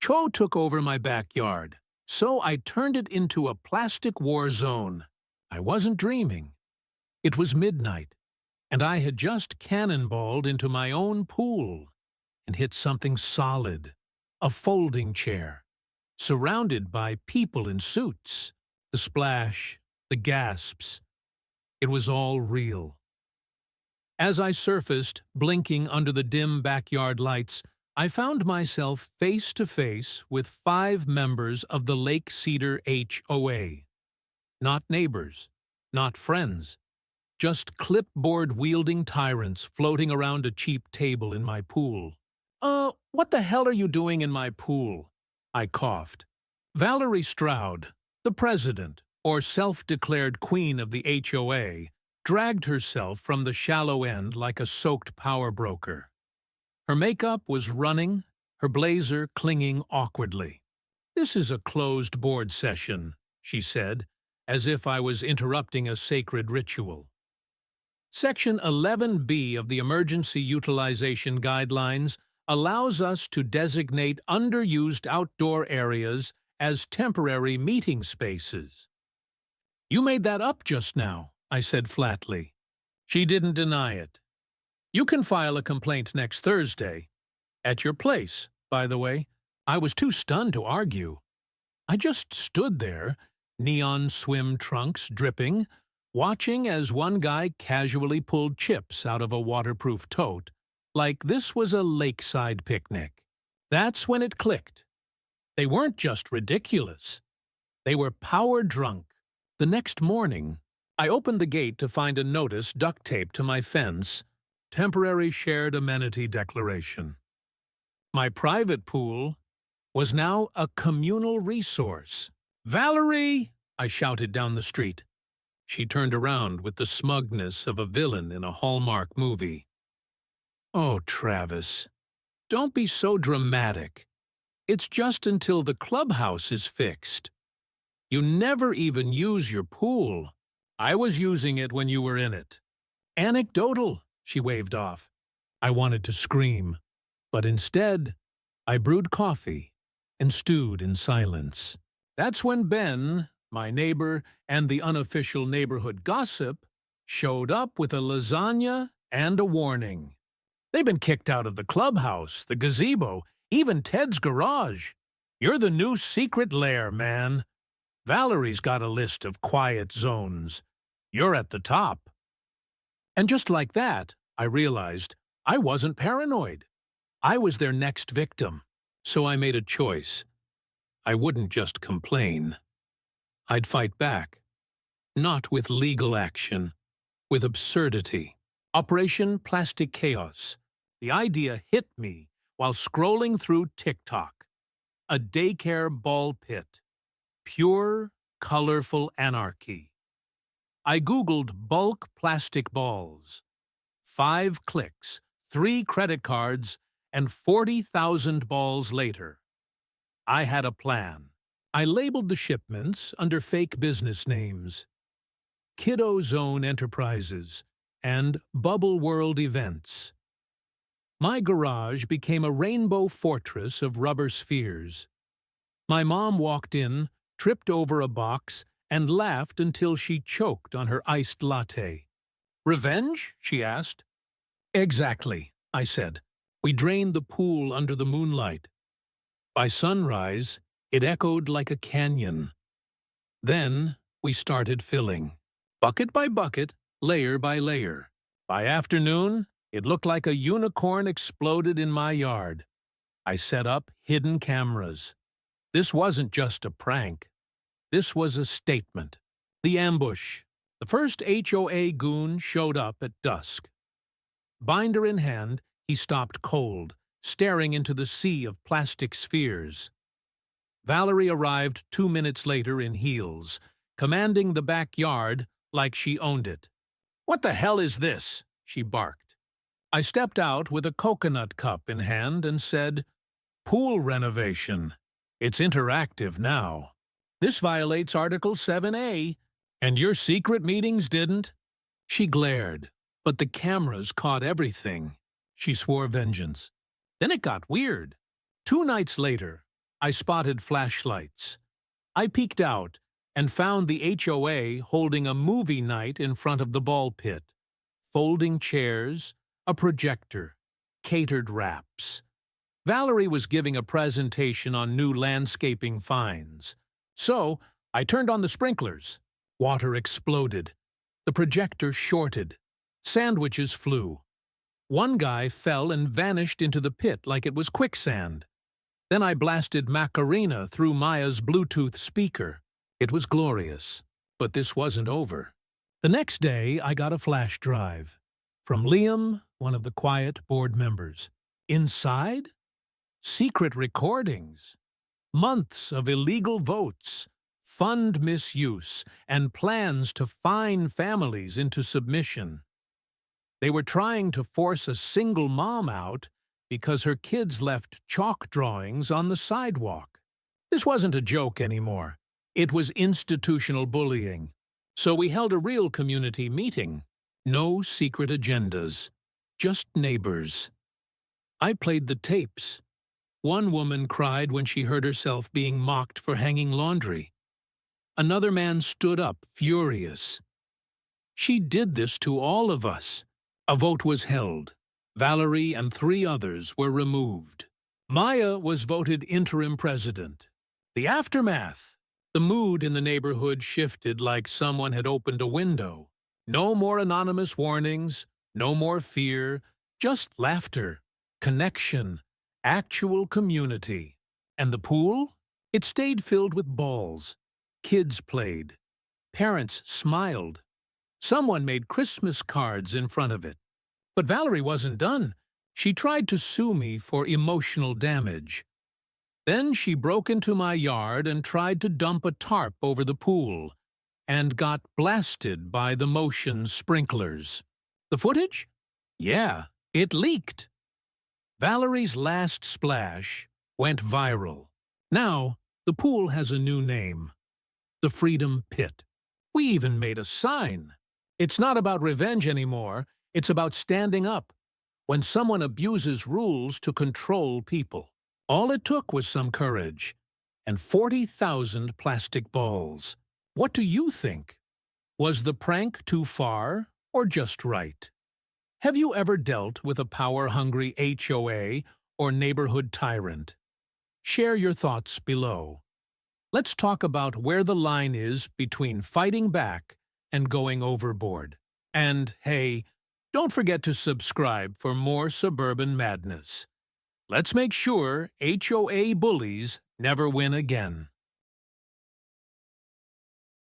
Cho took over my backyard, so I turned it into a plastic war zone. I wasn't dreaming. It was midnight, and I had just cannonballed into my own pool and hit something solid, a folding chair, surrounded by people in suits. The splash, the gasps. It was all real. As I surfaced, blinking under the dim backyard lights, I found myself face to face with 5 members of the Lake Cedar HOA. Not neighbors, not friends, just clipboard-wielding tyrants floating around a cheap table in my pool. What the hell are you doing in my pool?" I coughed. Valerie Stroud, the president, or self-declared queen of the HOA, dragged herself from the shallow end like a soaked power broker. Her makeup was running, her blazer clinging awkwardly. "This is a closed board session," she said, as if I was interrupting a sacred ritual. Section 11B of the Emergency Utilization Guidelines allows us to designate underused outdoor areas as temporary meeting spaces. "You made that up just now," I said flatly. She didn't deny it. "You can file a complaint next Thursday. At your place, by the way." I was too stunned to argue. I just stood there, neon swim trunks dripping, watching as one guy casually pulled chips out of a waterproof tote, like this was a lakeside picnic. That's when it clicked. They weren't just ridiculous. They were power-drunk. The next morning, I opened the gate to find a notice duct-taped to my fence, "Temporary Shared Amenity Declaration." My private pool was now a communal resource. "Valerie!" I shouted down the street. She turned around with the smugness of a villain in a Hallmark movie. "Oh, Travis, don't be so dramatic. It's just until the clubhouse is fixed. You never even use your pool. I was using it when you were in it." "Anecdotal," she waved off. I wanted to scream, but instead, I brewed coffee and stewed in silence. That's when Ben, my neighbor and the unofficial neighborhood gossip, showed up with a lasagna and a warning. "They've been kicked out of the clubhouse, the gazebo, even Ted's garage. You're the new secret lair, man. Valerie's got a list of quiet zones. You're at the top." And just like that, I realized I wasn't paranoid. I was their next victim. So I made a choice. I wouldn't just complain. I'd fight back. Not with legal action, with absurdity. Operation Plastic Chaos. The idea hit me while scrolling through TikTok. A daycare ball pit. Pure, colorful anarchy. I Googled bulk plastic balls. 5 clicks, 3 credit cards, and 40,000 balls later. I had a plan. I labeled the shipments under fake business names. Kiddo Zone Enterprises and Bubble World Events. My garage became a rainbow fortress of rubber spheres. My mom walked in, tripped over a box, and laughed until she choked on her iced latte. "Revenge?" she asked. "Exactly," I said. We drained the pool under the moonlight. By sunrise, it echoed like a canyon. Then we started filling, bucket by bucket, layer by layer. By afternoon, it looked like a unicorn exploded in my yard. I set up hidden cameras. This wasn't just a prank. This was a statement. The ambush. The first HOA goon showed up at dusk. Binder in hand, he stopped cold, staring into the sea of plastic spheres. Valerie arrived 2 minutes later in heels, commanding the backyard like she owned it. "What the hell is this?" she barked. I stepped out with a coconut cup in hand and said, "Pool renovation. It's interactive now. This violates Article 7A, and your secret meetings didn't." She glared, but the cameras caught everything. She swore vengeance. Then it got weird. 2 nights later, I spotted flashlights. I peeked out and found the HOA holding a movie night in front of the ball pit. Folding chairs, a projector, catered wraps. Valerie was giving a presentation on new landscaping finds. So, I turned on the sprinklers. Water exploded. The projector shorted. Sandwiches flew. One guy fell and vanished into the pit like it was quicksand. Then I blasted Macarena through Maya's Bluetooth speaker. It was glorious. But this wasn't over. The next day, I got a flash drive. From Liam, one of the quiet board members. Inside? Secret recordings. Months of illegal votes. Fund misuse, and plans to fine families into submission. They were trying to force a single mom out because her kids left chalk drawings on the sidewalk. This wasn't a joke anymore. It was institutional bullying. So we held a real community meeting. No secret agendas. Just neighbors. I played the tapes. One woman cried when she heard herself being mocked for hanging laundry. Another man stood up, furious. She did this to all of us. A vote was held. Valerie and 3 others were removed. Maya was voted interim president. The aftermath. The mood in the neighborhood shifted like someone had opened a window. No more anonymous warnings, no more fear, just laughter, connection, actual community. And the pool? It stayed filled with balls. Kids played. Parents smiled. Someone made Christmas cards in front of it. But Valerie wasn't done. She tried to sue me for emotional damage. Then she broke into my yard and tried to dump a tarp over the pool, and got blasted by the motion sprinklers. The footage? Yeah, it leaked. Valerie's last splash went viral. Now, the pool has a new name. The Freedom Pit. We even made a sign. It's not about revenge anymore. It's about standing up. When someone abuses rules to control people. All it took was some courage. And 40,000 plastic balls. What do you think? Was the prank too far or just right? Have you ever dealt with a power-hungry HOA or neighborhood tyrant? Share your thoughts below. Let's talk about where the line is between fighting back and going overboard. And, hey, don't forget to subscribe for more Suburban madness. Let's make sure HOA bullies never win again.